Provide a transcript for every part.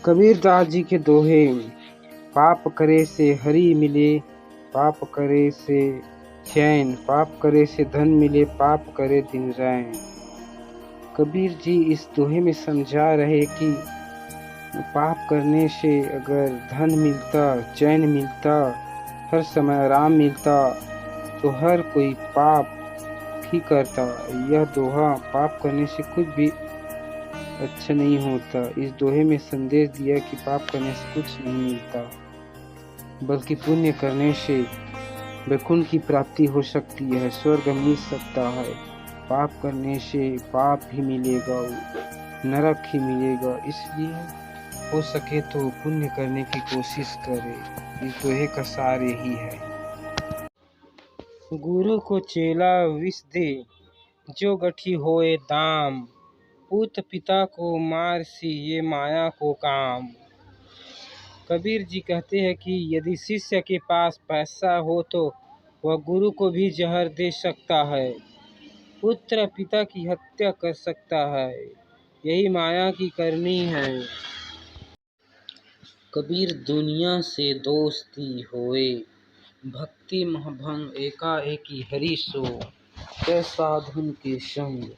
कबीरदास जी के दोहे। पाप करे से हरि मिले, पाप करे से चैन, पाप करे से धन मिले, पाप करे दिन रैन। कबीर जी इस दोहे में समझा रहे कि पाप करने से अगर धन मिलता, चैन मिलता, हर समय आराम मिलता, तो हर कोई पाप ही करता। यह दोहा पाप करने से कुछ भी अच्छा नहीं होता। इस दोहे में संदेश दिया कि पाप करने से कुछ नहीं मिलता, बल्कि पुण्य करने से वैकुंठ की प्राप्ति हो सकती है, स्वर्ग मिल सकता है। पाप करने से पाप ही मिलेगा, नरक ही मिलेगा। इसलिए हो सके तो पुण्य करने की कोशिश करें। इस दोहे का सार यही है। गुरु को चेला विष दे, जो गठी होए दाम। पूत पिता को मार सी, ये माया को काम। कबीर जी कहते हैं कि यदि शिष्य के पास पैसा हो तो वह गुरु को भी जहर दे सकता है, पुत्र पिता की हत्या कर सकता है। यही माया की करनी है। कबीर दुनिया से दोस्ती होए, भक्ति महभंग एकाएकी हरि सो, कै साधुन के संग।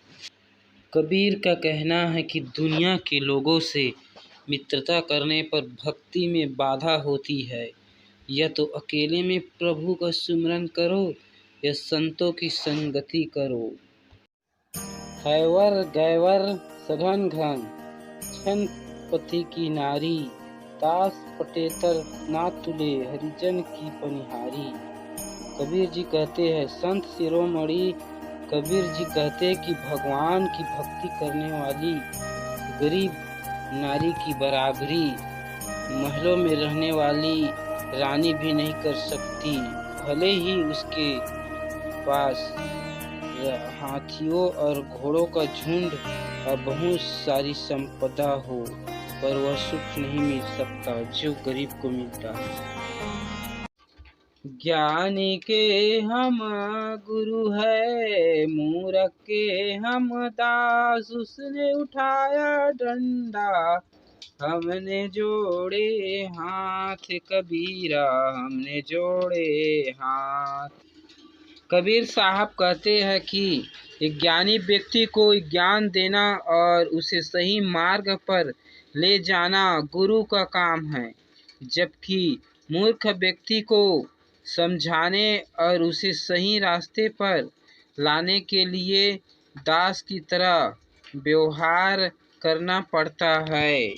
कबीर का कहना है कि दुनिया के लोगों से मित्रता करने पर भक्ति में बाधा होती है। या तो अकेले में प्रभु का सुमिरन करो या संतों की संगति करो। हैवर गैवर सघन घन, छन पति की नारी। दास पटेतर ना तुले, हरिजन की पनिहारी। कबीर जी कहते हैं संत शिरोमणि कबीर जी कहते हैं कि भगवान की भक्ति करने वाली गरीब नारी की बराबरी महलों में रहने वाली रानी भी नहीं कर सकती। भले ही उसके पास हाथियों और घोड़ों का झुंड और बहुत सारी संपदा हो, पर वह सुख नहीं मिल सकता जो गरीब को मिलता है। ज्ञानी के हम गुरु है, मूर्ख के हम दास। उसने उठाया डंडा, हमने जोड़े हाथ। कबीरा हमने जोड़े हाथ। कबीर साहब कहते हैं कि एक ज्ञानी व्यक्ति को ज्ञान देना और उसे सही मार्ग पर ले जाना गुरु का काम है, जबकि मूर्ख व्यक्ति को समझाने और उसे सही रास्ते पर लाने के लिए दास की तरह व्यवहार करना पड़ता है।